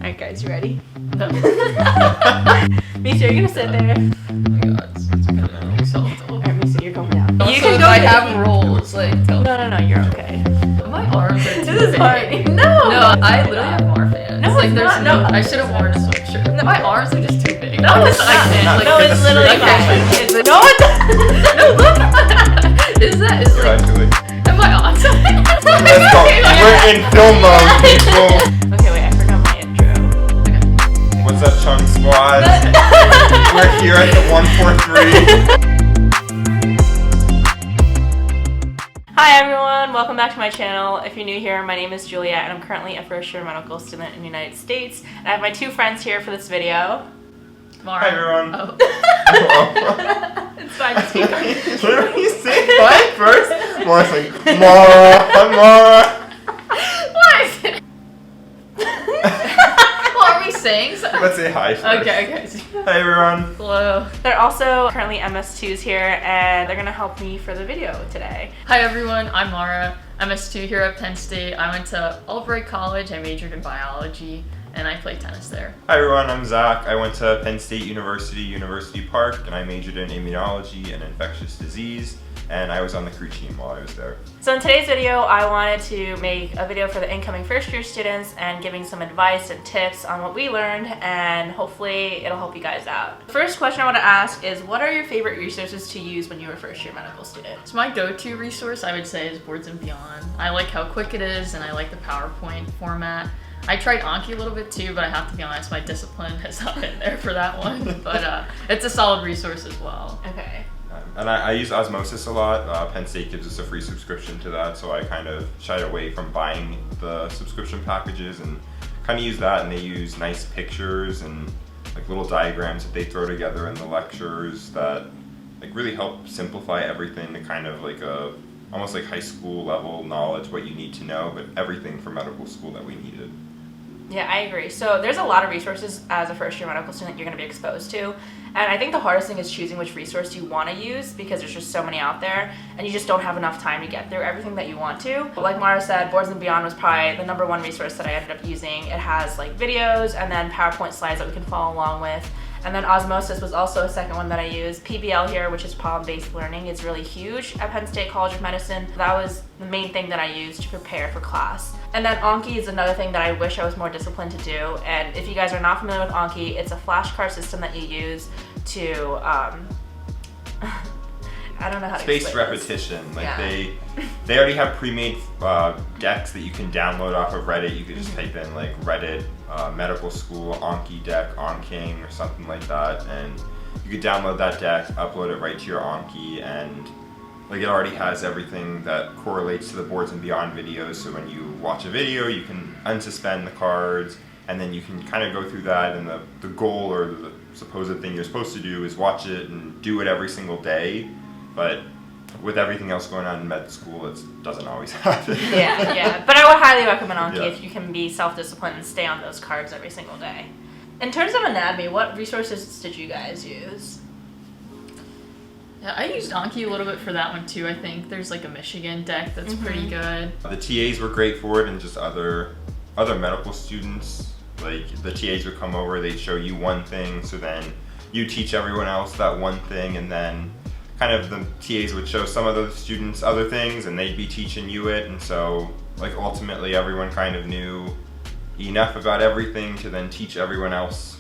Alright guys, you ready? No. Misu, you're gonna sit there. Oh my god, it's kind of acceptable. Alright, Misu, you're going down. Also, You can go I down. have rolls, like, tell No, you're okay. My arms are too This is big. hard. No! No, I literally have more fans. No, like, it's there's not. No. I should have worn a sweatshirt. No, my arms are just too big. No, it's I not. can't. Like, No, it's literally okay. fine. It's no, it doesn't. No, look. Is You're like, actually. am I on something? Let's go. We're in film mode, people. Okay, wait, I forgot my intro. What's up, Chung Squad? We're here at the 143. Hi everyone, welcome back to my channel. If you're new here, my name is Juliet and I'm currently a first year medical student in the United States. And I have my two friends here for this video. Mara. Hi, everyone. Oh. It's fine, just keep going. What do you say? Hi first. Mara's like, Mara. What? Well, are we saying something? Let's say hi first. Okay. Hi, everyone. Hello. They're also currently MS2s here and they're gonna help me for the video today. Hi everyone, I'm Mara, MS2 here at Penn State. I went to Albright College, I majored in biology, and I play tennis there. Hi, everyone. I'm Zach. I went to Penn State University, University Park, and I majored in immunology and infectious disease. And I was on the crew team while I was there. So in today's video, I wanted to make a video for the incoming first year students and giving some advice and tips on what we learned, and hopefully it'll help you guys out. The first question I want to ask is, what are your favorite resources to use when you were a first year medical student? So my go-to resource, I would say, is Boards and Beyond. I like how quick it is, and I like the PowerPoint format. I tried Anki a little bit too, but I have to be honest, my discipline has not been there for that one. But it's a solid resource as well. Okay. And I use Osmosis a lot. Penn State gives us a free subscription to that, so I kind of shied away from buying the subscription packages and kind of use that. And they use nice pictures and like little diagrams that they throw together in the lectures that like really help simplify everything to kind of like almost like high school level knowledge, what you need to know, but everything for medical school that we needed. Yeah, I agree. So there's a lot of resources as a first year medical student you're going to be exposed to. And I think the hardest thing is choosing which resource you want to use because there's just so many out there and you just don't have enough time to get through everything that you want to. But like Mara said, Boards and Beyond was probably the #1 resource that I ended up using. It has like videos and then PowerPoint slides that we can follow along with. And then Osmosis was also a second one that I used. PBL here, which is problem-based learning, is really huge at Penn State College of Medicine. That was the main thing that I used to prepare for class. And then Anki is another thing that I wish I was more disciplined to do. And if you guys are not familiar with Anki, it's a flashcard system that you use to, I don't know how to Spaced explain this. repetition. Like Yeah. they already have pre-made decks that you can download off of Reddit. You could just type in like Reddit medical school Anki deck Onking or something like that, and you could download that deck, upload it right to your Anki, and like it already has everything that correlates to the Boards and Beyond videos. So when you watch a video, you can unsuspend the cards, and then you can kind of go through that. And the goal or the supposed thing you're supposed to do is watch it and do it every single day. But with everything else going on in med school, it doesn't always happen. Yeah. But I would highly recommend Anki Yeah. if you can be self-disciplined and stay on those cards every single day. In terms of anatomy, what resources did you guys use? Yeah, I used Anki a little bit for that one too. I think there's like a Michigan deck that's pretty good. The TAs were great for it, and just other medical students. Like the TAs would come over, they'd show you one thing, so then you teach everyone else that one thing, and then kind of the TAs would show some of the students other things, and they'd be teaching you it. And so like ultimately everyone kind of knew enough about everything to then teach everyone else.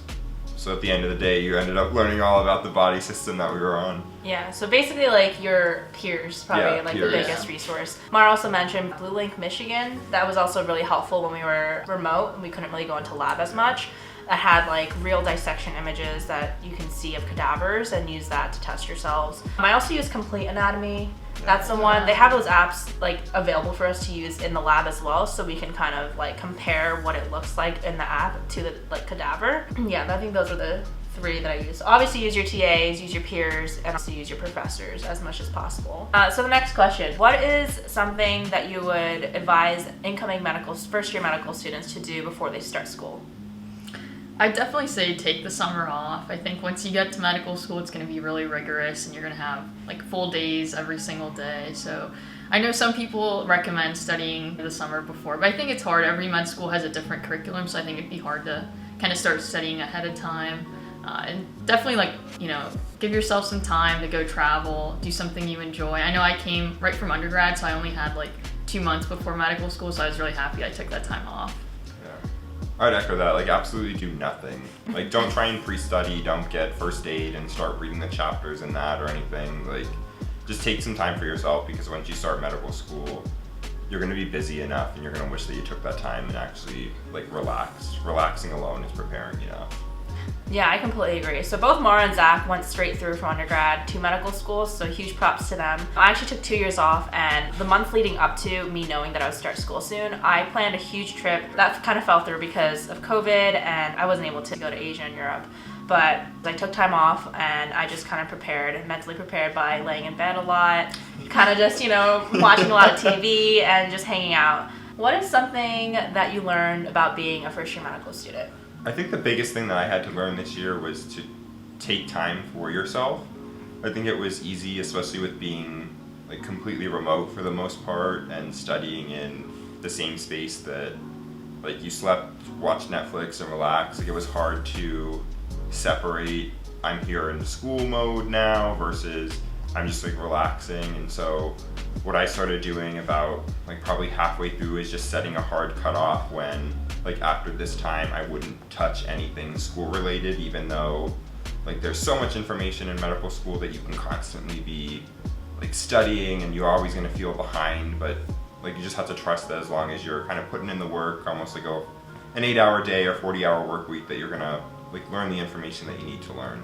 So at the end of the day, you ended up learning all about the body system that we were on. Yeah, so basically like your peers probably Yeah, like peers. the biggest resource. Mara also mentioned Blue Link Michigan. That was also really helpful when we were remote and we couldn't really go into lab as much. It had like real dissection images that you can see of cadavers and use that to test yourselves. I also use Complete Anatomy. That's the one. They have those apps like available for us to use in the lab as well, so we can kind of like compare what it looks like in the app to the like cadaver. Yeah, I think those are the 3 that I use. Obviously use your TAs, use your peers, and also use your professors as much as possible. So the next question, what is something that you would advise incoming first year medical students to do before they start school? I definitely say take the summer off. I think once you get to medical school, it's going to be really rigorous and you're going to have like full days every single day. So I know some people recommend studying the summer before, but I think it's hard. Every med school has a different curriculum, so I think it'd be hard to kind of start studying ahead of time. And definitely, like, you know, give yourself some time to go travel, do something you enjoy. I know I came right from undergrad, so I only had like 2 months before medical school, so I was really happy I took that time off. Yeah. I'd echo that. Like, absolutely do nothing. Like, don't try and pre-study, don't get first aid and start reading the chapters in that or anything. Like, just take some time for yourself, because once you start medical school, you're going to be busy enough and you're going to wish that you took that time and actually, like, relax. Relaxing alone is preparing enough. Yeah, I completely agree. So both Mara and Zach went straight through from undergrad to medical school, so huge props to them. I actually took 2 years off, and the month leading up to me knowing that I would start school soon, I planned a huge trip. That kind of fell through because of COVID, and I wasn't able to go to Asia and Europe. But I took time off, and I just kind of mentally prepared by laying in bed a lot, kind of just, you know, watching a lot of TV and just hanging out. What is something that you learned about being a first-year medical student? I think the biggest thing that I had to learn this year was to take time for yourself. I think it was easy, especially with being like completely remote for the most part and studying in the same space that like you slept, watched Netflix and relaxed. Like, it was hard to separate, I'm here in school mode now versus I'm just like relaxing. And so what I started doing about like probably halfway through is just setting a hard cutoff when like after this time I wouldn't touch anything school related, even though like there's so much information in medical school that you can constantly be like studying and you're always going to feel behind, but like you just have to trust that as long as you're kind of putting in the work, almost like an 8-hour day or 40-hour work week, that you're going to like learn the information that you need to learn.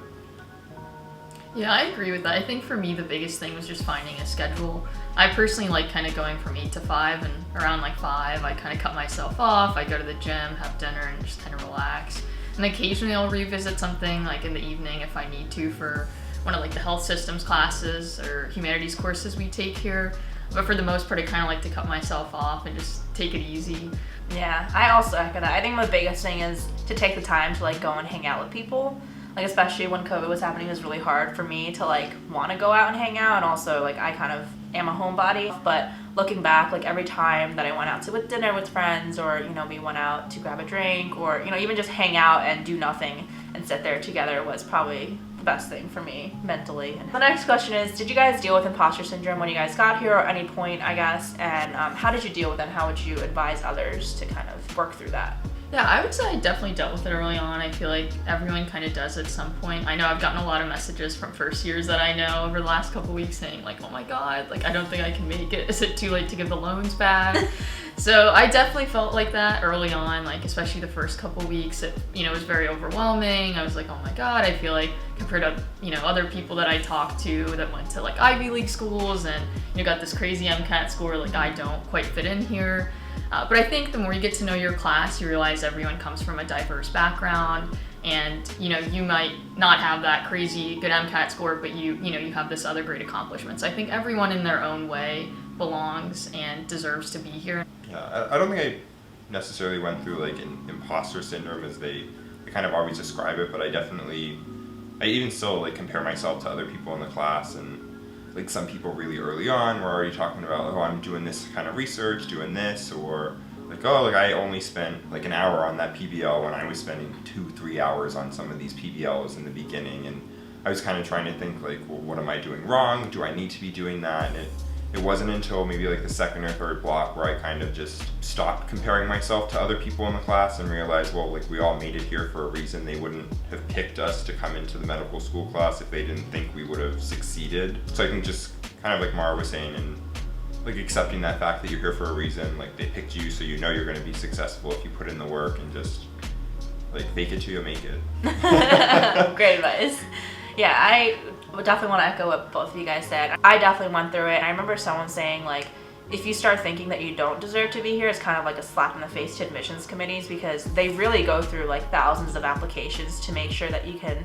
Yeah, I agree with that. I think for me, the biggest thing was just finding a schedule. I personally like kind of going from 8 to 5, and around like 5, I kind of cut myself off. I go to the gym, have dinner, and just kind of relax. And occasionally I'll revisit something like in the evening if I need to for one of like the health systems classes or humanities courses we take here. But for the most part, I kind of like to cut myself off and just take it easy. Yeah, I also echo that. I think the biggest thing is to take the time to like go and hang out with people. Like, especially when COVID was happening, it was really hard for me to like want to go out and hang out, and also like I kind of am a homebody. But looking back, like every time that I went out to with dinner with friends, or you know, we went out to grab a drink, or you know, even just hang out and do nothing and sit there together was probably the best thing for me mentally. And the next question is, did you guys deal with imposter syndrome when you guys got here, or any point, I guess? And how did you deal with it? And how would you advise others to kind of work through that? Yeah, I would say I definitely dealt with it early on. I feel like everyone kind of does at some point. I know I've gotten a lot of messages from first years that I know over the last couple weeks saying like, oh my God, like I don't think I can make it. Is it too late to give the loans back? So I definitely felt like that early on, like especially the first couple weeks. It, you know, was very overwhelming. I was like, oh my God, I feel like compared to, you know, other people that I talked to that went to like Ivy League schools and, you know, got this crazy MCAT score, like I don't quite fit in here. But I think the more you get to know your class, you realize everyone comes from a diverse background, and you know, you might not have that crazy good MCAT score, but you know, you have this other great accomplishments. I think everyone in their own way belongs and deserves to be here. Yeah, I don't think I necessarily went through like an imposter syndrome as they kind of always describe it, but I even still like compare myself to other people in the class, and like some people really early on were already talking about, oh, I'm doing this kind of research, doing this, or like, oh, like I only spent like an hour on that PBL when I was spending 2-3 hours on some of these PBLs in the beginning. And I was kind of trying to think like, well, what am I doing wrong? Do I need to be doing that? And it wasn't until maybe like the second or third block where I kind of just stopped comparing myself to other people in the class and realized, well, like we all made it here for a reason. They wouldn't have picked us to come into the medical school class if they didn't think we would have succeeded. So I think just kind of like Mara was saying, and like accepting that fact that you're here for a reason, like they picked you so you know you're going to be successful if you put in the work, and just like fake it till you make it. Great advice. Yeah, I definitely want to echo what both of you guys said. I definitely went through it, and I remember someone saying like, if you start thinking that you don't deserve to be here, it's kind of like a slap in the face to admissions committees, because they really go through like thousands of applications to make sure that you can,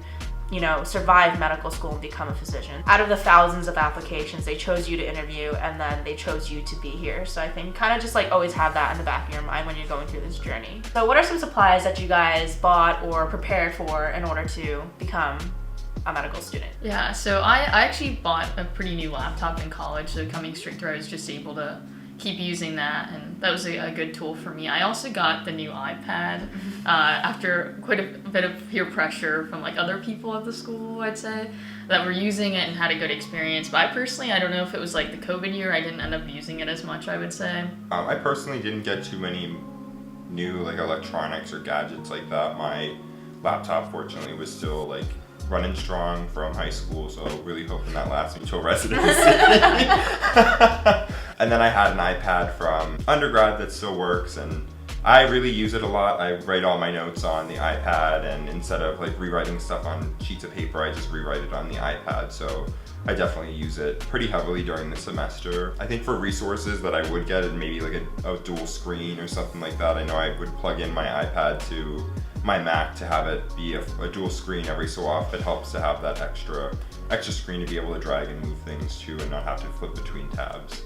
you know, survive medical school and become a physician. Out of the thousands of applications, they chose you to interview, and then they chose you to be here. So I think kind of just like always have that in the back of your mind when you're going through this journey. So what are some supplies that you guys bought or prepared for in order to become a medical student? Yeah, so I actually bought a pretty new laptop in college, so coming straight through I was just able to keep using that, and that was a good tool for me. I also got the new iPad after quite a bit of peer pressure from like other people at the school, I'd say, that were using it and had a good experience. But I don't know if it was like the COVID year, I didn't end up using it as much, I would say. I personally didn't get too many new like electronics or gadgets like that. My laptop fortunately was still like running strong from high school, so really hoping that lasts until residency. And then I had an iPad from undergrad that still works, and I really use it a lot. I write all my notes on the iPad, and instead of like rewriting stuff on sheets of paper, I just rewrite it on the iPad. So I definitely use it pretty heavily during the semester. I think for resources that I would get, and maybe like a dual screen or something like that, I know I would plug in my iPad to my Mac to have it be a dual screen every so often. It helps to have that extra screen to be able to drag and move things to and not have to flip between tabs.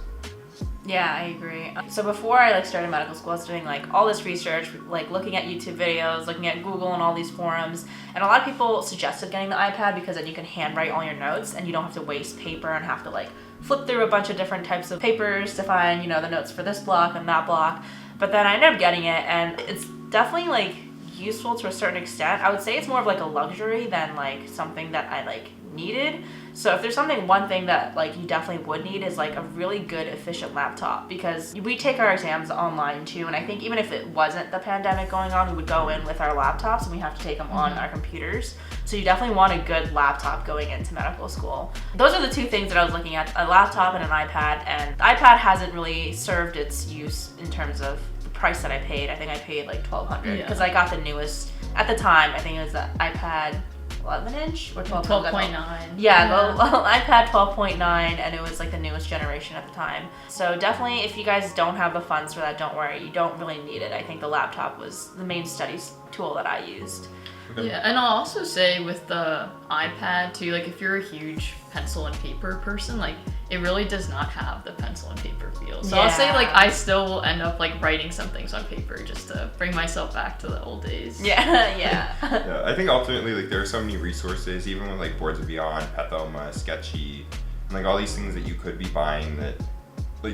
Yeah, I agree. So before I started medical school, I was doing all this research, looking at YouTube videos, looking at Google and all these forums. And a lot of people suggested getting the iPad because then you can handwrite all your notes and you don't have to waste paper and have to flip through a bunch of different types of papers to find, the notes for this block and that block. But then I ended up getting it, and it's definitely useful to a certain extent. I would say it's more of a luxury than something that I needed. So if there's one thing that you definitely would need is a really good efficient laptop, because we take our exams online too, and I think even if it wasn't the pandemic going on, we would go in with our laptops and we have to take them on our computers. So you definitely want a good laptop going into medical school. Those are the two things that I was looking at, a laptop and an iPad, and the iPad hasn't really served its use in terms of the price that I paid. I think I paid $1,200 because I got the newest, at the time, I think it was the iPad 11-inch or 12.9. Yeah, the iPad 12.9, and it was the newest generation at the time. So definitely, if you guys don't have the funds for that, don't worry. You don't really need it. I think the laptop was the main studies tool that I used. Okay. Yeah, and I'll also say with the iPad too, if you're a huge pencil and paper person, it really does not have the pencil and paper feel. So I'll say I still will end up writing some things on paper just to bring myself back to the old days. Yeah. Yeah, I think ultimately there are so many resources, even with Boards and Beyond, Pathoma, Sketchy, and all these things that you could be buying that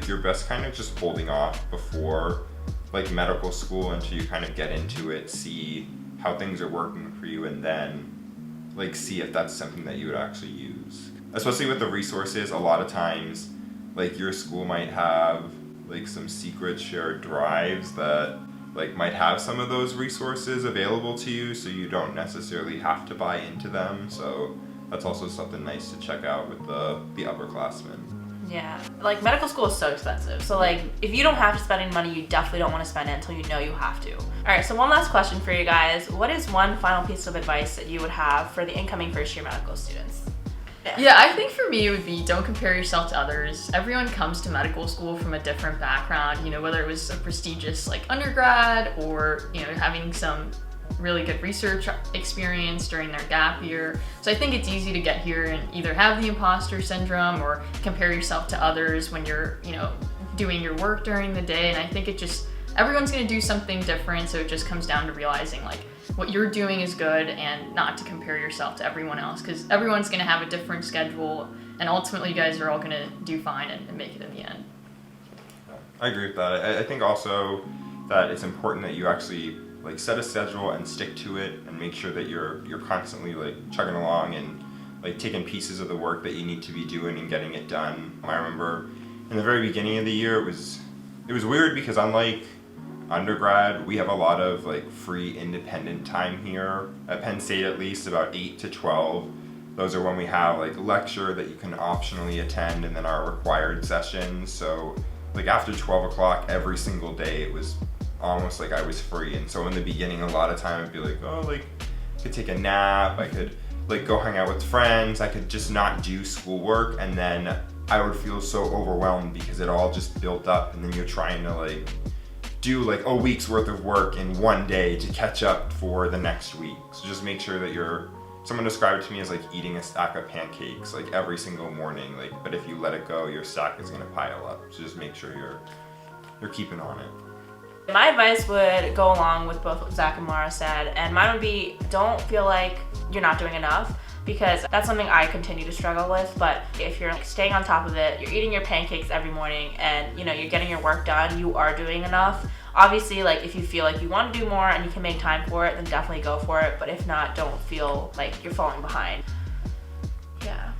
you're best kind of just holding off before medical school until you kind of get into it, see how things are working for you, and then see if that's something that you would actually use. Especially with the resources, a lot of times your school might have some secret shared drives that might have some of those resources available to you, so you don't necessarily have to buy into them. So that's also something nice to check out with the upperclassmen. Yeah, medical school is so expensive. So if you don't have to spend any money, you definitely don't want to spend it until you know you have to. All right, so one last question for you guys. What is one final piece of advice that you would have for the incoming first year medical students? Yeah, I think for me it would be don't compare yourself to others. Everyone comes to medical school from a different background, whether it was a prestigious undergrad or, having some really good research experience during their gap year. So I think it's easy to get here and either have the imposter syndrome or compare yourself to others when you're, doing your work during the day. And I think everyone's going to do something different. So it just comes down to realizing what you're doing is good and not to compare yourself to everyone else, because everyone's going to have a different schedule, and ultimately you guys are all going to do fine and make it in the end. I agree with that. I think also that it's important that you actually set a schedule and stick to it, and make sure that you're constantly chugging along and taking pieces of the work that you need to be doing and getting it done. I remember in the very beginning of the year it was weird because unlike undergrad, we have a lot of free independent time here at Penn State, at least about 8 to 12. Those are when we have lecture that you can optionally attend, and then our required sessions. So after 12 o'clock every single day, it was almost I was free. And so in the beginning, a lot of time I'd be I could take a nap, I could go hang out with friends, I could just not do schoolwork, and then I would feel so overwhelmed because it all just built up, and then you're trying to do a week's worth of work in one day to catch up for the next week. So just make sure that someone described it to me as eating a stack of pancakes every single morning, but if you let it go, your stack is going to pile up. So just make sure you're keeping on it. My advice would go along with both what Zach and Mara said, and mine would be don't feel like you're not doing enough, because that's something I continue to struggle with. But if you're staying on top of it, you're eating your pancakes every morning, and you're getting your work done, you are doing enough. Obviously, if you feel like you want to do more and you can make time for it, then definitely go for it. But if not, don't feel like you're falling behind. Yeah.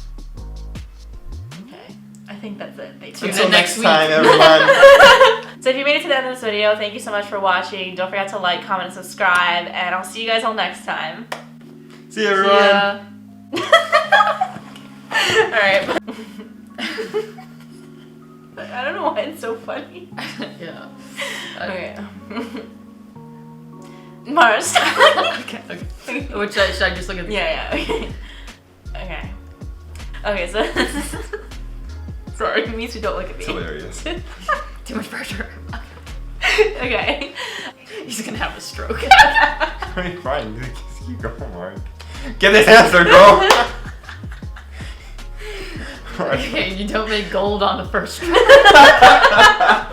Okay. I think that's it. Until next time, everyone. So if you made it to the end of this video, thank you so much for watching. Don't forget to like, comment, and subscribe. And I'll see you guys all next time. See you, everyone. Alright. I don't know why it's so funny. Yeah. Okay. Mars. Okay. Which should I just look at? Yeah. Okay. Okay. So. Sorry, Misu, don't look at me. It's hilarious. Too much pressure. Okay. He's gonna have a stroke. Alright, fine. Just keep going, Mark. Get this answer, girl. Okay, you don't make gold on the first try.